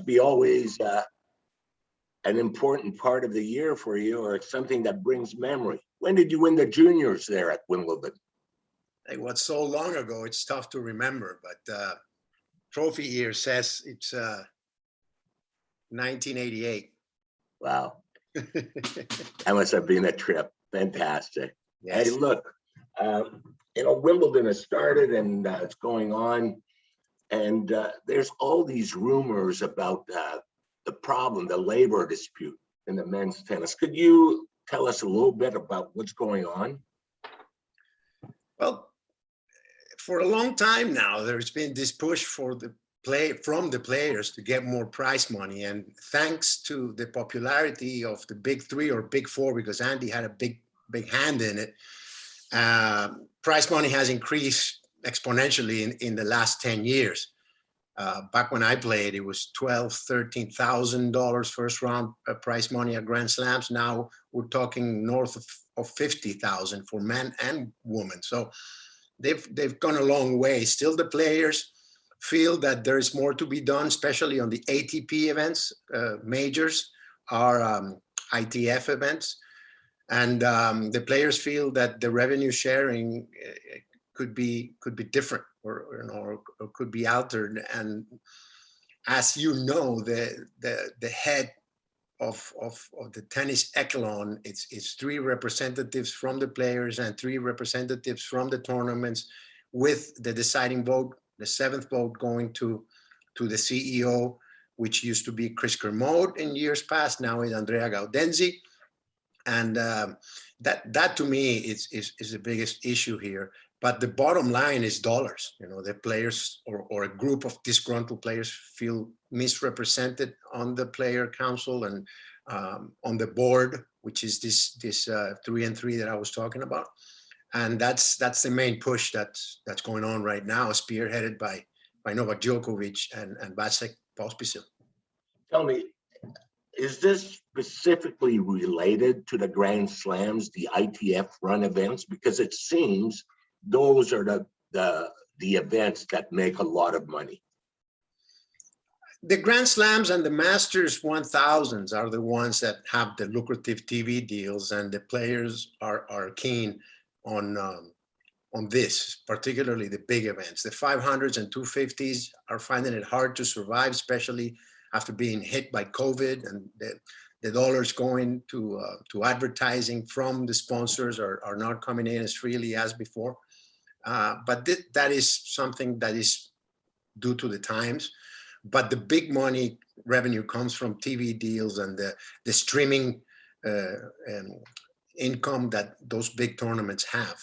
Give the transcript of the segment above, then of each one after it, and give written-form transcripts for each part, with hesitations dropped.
be always an important part of the year for you, or something that brings memory. When did you win the juniors there at Wimbledon? It was so long ago, it's tough to remember, but trophy year says it's 1988. Wow. That must have been a trip. Fantastic. Yes. Hey, look, Wimbledon has started and it's going on. And there's all these rumors about the problem, the labor dispute in the men's tennis. Could you tell us a little bit about what's going on? Well, for a long time now, there's been this push for from the players to get more prize money. And thanks to the popularity of the big three or big four, because Andy had a big hand in it, prize money has increased exponentially in the last 10 years. Back when I played, it was $12,000, $13,000 first round prize money at Grand Slams. Now we're talking north of 50,000 for men and women. So they've gone a long way. Still, the players feel that there is more to be done, especially on the ATP events. Majors are ITF events, and the players feel that the revenue sharing could be different, or could be altered. And as you know, the head of the tennis echelon, it's three representatives from the players and three representatives from the tournaments, with the deciding vote, the seventh vote, going to the CEO, which used to be Chris Kermode in years past. Now is Andrea Gaudenzi. And that to me is the biggest issue here. But the bottom line is dollars. The players or a group of disgruntled players feel misrepresented on the player council and on the board, which is this 3-3 that I was talking about. And that's the main push that's going on right now, spearheaded by Novak Djokovic and Vasek Pospisil. Tell me, is this specifically related to the Grand Slams, the ITF run events? Because it seems those are the events that make a lot of money. The Grand Slams and the Masters 1000s are the ones that have the lucrative TV deals, and the players are keen on this, particularly the big events. The 500s and 250s are finding it hard to survive, especially after being hit by COVID, and the dollars going to advertising from the sponsors are not coming in as freely as before. But that is something that is due to the times. But the big money revenue comes from TV deals and the streaming income that those big tournaments have.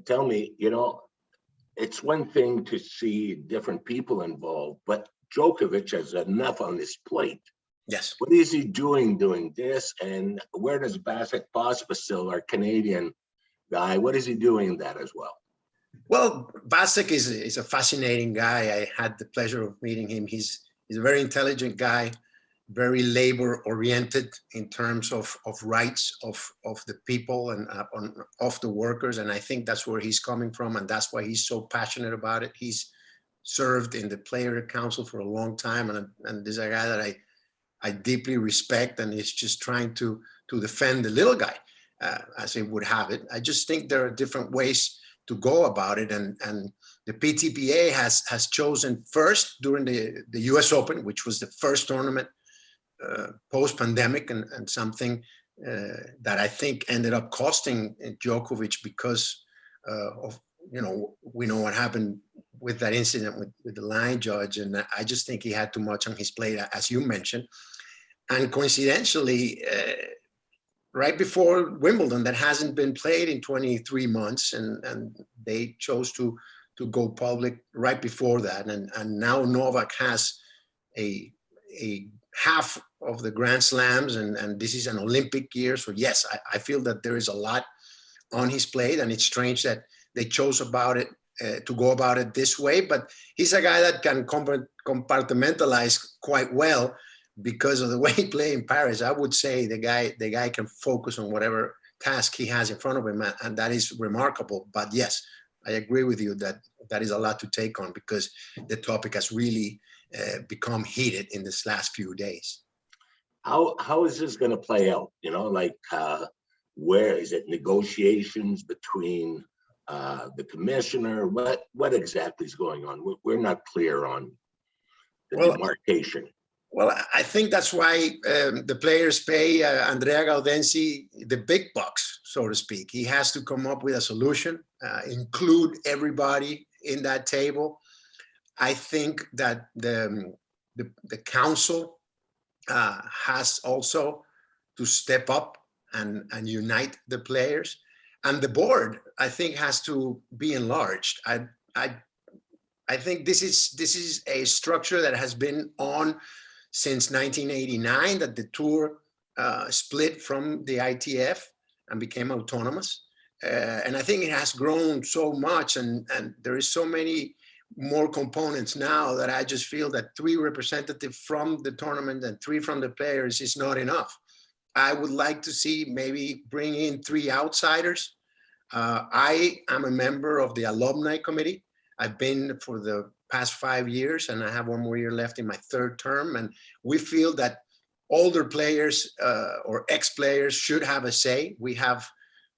Tell me, it's one thing to see different people involved, but Djokovic has enough on his plate. Yes. What is he doing this? And where does Vasek Pospisil, our Canadian guy, what is he doing that as well? Well, Vasek is a fascinating guy. I had the pleasure of meeting him. He's a very intelligent guy, very labor oriented in terms of rights of the people and of the workers. And I think that's where he's coming from. And that's why he's so passionate about it. He's served in the player council for a long time. And this is a guy that I deeply respect, and he's just trying to defend the little guy, as it would have it. I just think there are different ways to go about it. And the PTPA has chosen first during the US Open, which was the first tournament post-pandemic, and something that I think ended up costing Djokovic because of, we know what happened with that incident with the line judge. And I just think he had too much on his plate, as you mentioned. And coincidentally, right before Wimbledon, that hasn't been played in 23 months, and they chose to go public right before that. And now Novak has a half of the Grand Slams, and this is an Olympic year. So yes, I feel that there is a lot on his plate, and it's strange that they chose to go about it this way. But he's a guy that can compartmentalize quite well because of the way he played in Paris. I would say the guy can focus on whatever task he has in front of him, and that is remarkable. But yes, I agree with you that is a lot to take on, because the topic has really become heated in this last few days. How is this going to play out? You know, like where is it? Negotiations between the commissioner? What exactly is going on? We're not clear on the demarcation. Well, I think that's why the players pay Andrea Gaudenzi the big bucks, so to speak. He has to come up with a solution, include everybody in that table. I think that the council has also to step up and unite the players, and the board, I think, has to be enlarged. I think this is a structure that has been on since 1989, that the tour split from the ITF and became autonomous. And I think it has grown so much, and there is so many more components now that I just feel that 3 representatives from the tournament and 3 from the players is not enough. I would like to see maybe bring in 3 outsiders. I am a member of the alumni committee. I've been for the past 5 years, and I have 1 more year left in my 3rd term. And we feel that older players or ex-players should have a say. We have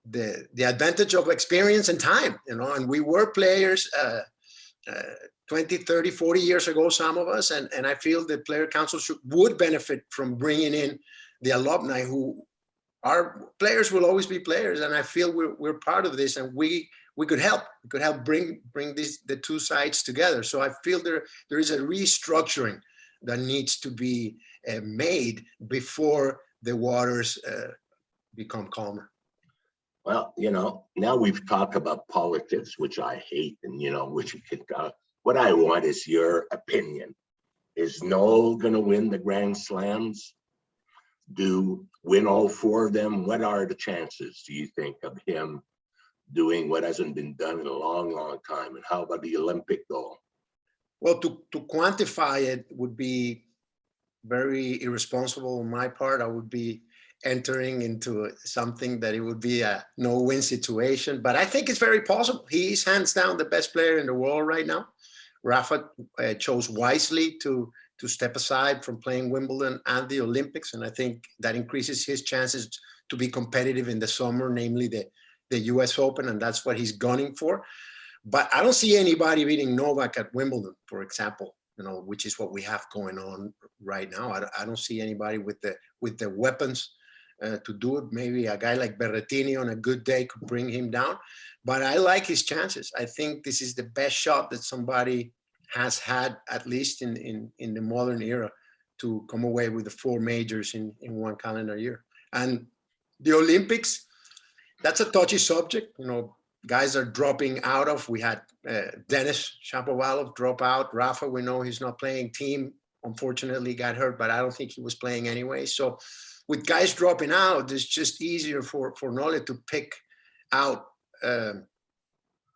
the advantage of experience and time, you know, and we were players 20, 30, 40 years ago, some of us, and I feel the player council would benefit from bringing in the alumni who are players, will always be players. And I feel we're part of this, and we could help. We could help bring the 2 sides together. So I feel there is a restructuring that needs to be made before the waters become calmer. Well, you know, now we've talked about politics, which I hate, and you know, which you could. What I want is your opinion. Is Noel going to win the Grand Slams? Win all 4 of them? What are the chances, do you think, of him doing what hasn't been done in a long, long time? And how about the Olympic goal? Well, to quantify it would be very irresponsible on my part. I would be entering into something that it would be a no-win situation, but I think it's very possible. He's hands down the best player in the world right now. Rafa chose wisely to step aside from playing Wimbledon and the Olympics, and I think that increases his chances to be competitive in the summer, namely the US Open, and that's what he's gunning for. But I don't see anybody beating Novak at Wimbledon, for example, you know, which is what we have going on right now. I don't see anybody with the weapons to do it. Maybe a guy like Berrettini on a good day could bring him down, but I like his chances. I think this is the best shot that somebody has had, at least in the modern era, to come away with the 4 majors in 1 calendar year. And the Olympics, that's a touchy subject. You know, guys are dropping out of. We had Denis Shapovalov drop out. Rafa, we know he's not playing. Team, unfortunately, got hurt, but I don't think he was playing anyway. So with guys dropping out, it's just easier for Nole to pick out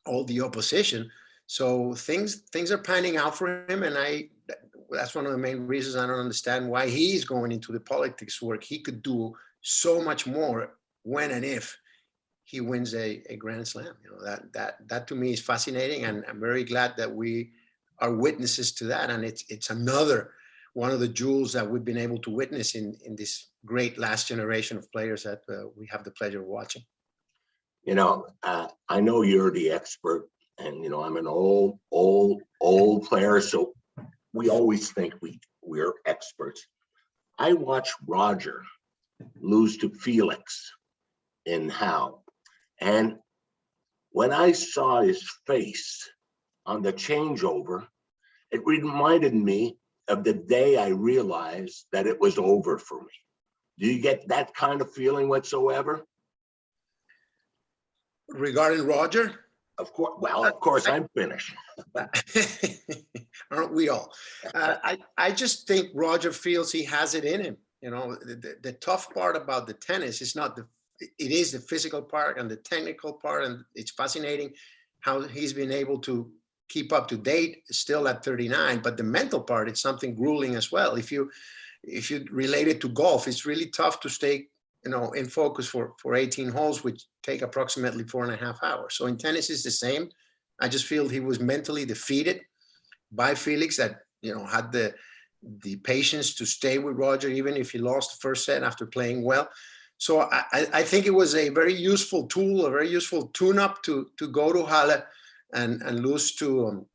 all the opposition. So things are panning out for him, and that's one of the main reasons I don't understand why he's going into the politics work. He could do so much more when and if he wins a Grand Slam. You know, that to me is fascinating, and I'm very glad that we are witnesses to that. And it's another one of the jewels that we've been able to witness in this great last generation of players that we have the pleasure of watching. You know, I know you're the expert, and you know, I'm an old player, so we always think we're experts. I watched Roger lose to Felix in Howe, and when I saw his face on the changeover, it reminded me of the day I realized that it was over for me. Do you get that kind of feeling whatsoever? Regarding Roger? Of course. Well, of course, I'm finished. Aren't we all? I just think Roger feels he has it in him. You know, the tough part about the tennis is not it is the physical part and the technical part, and it's fascinating how he's been able to keep up to date still at 39. But the mental part, it's something grueling as well. If you relate it to golf, it's really tough to stay, you know, in focus for 18 holes, which take approximately 4.5 hours. So in tennis, it's the same. I just feel he was mentally defeated by Felix, that had the patience to stay with Roger, even if he lost the first set after playing well. So I think it was a very useful tool, a very useful tune-up to go to Halle and lose to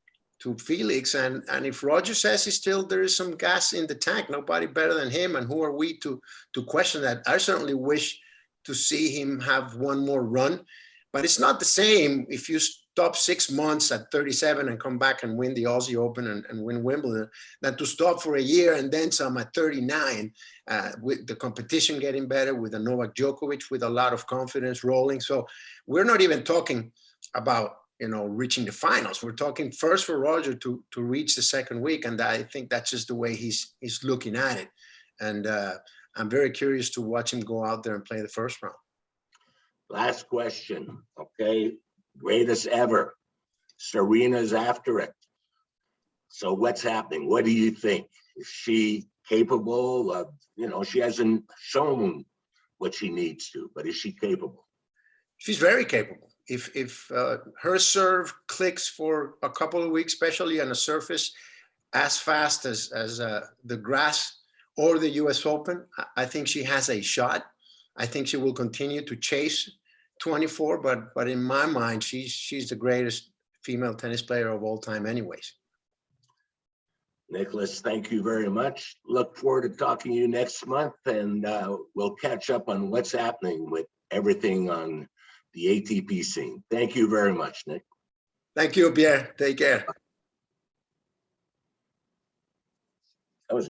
Felix. And if Roger says there is some gas in the tank, nobody better than him, and who are we to question that? I certainly wish to see him have one more run, but it's not the same if you stop 6 months at 37 and come back and win the Aussie Open and win Wimbledon, than to stop for a year and then some at 39, with the competition getting better, with a Novak Djokovic with a lot of confidence rolling. So we're not even talking about reaching the finals. We're talking first for Roger to reach the second week, and I think that's just the way he's looking at it. And I'm very curious to watch him go out there and play the first round. Last question, okay? Greatest ever. Serena's after it. So what's happening? What do you think? Is she capable of, she hasn't shown what she needs to, but is she capable? She's very capable. If her serve clicks for a couple of weeks, especially on a surface as fast as the grass or the US Open, I think she has a shot. I think she will continue to chase 24, but in my mind, she's the greatest female tennis player of all time anyways. Nicholas, thank you very much. Look forward to talking to you next month, and we'll catch up on what's happening with everything on the ATP scene. Thank you very much, Nick. Thank you, Pierre. Take care.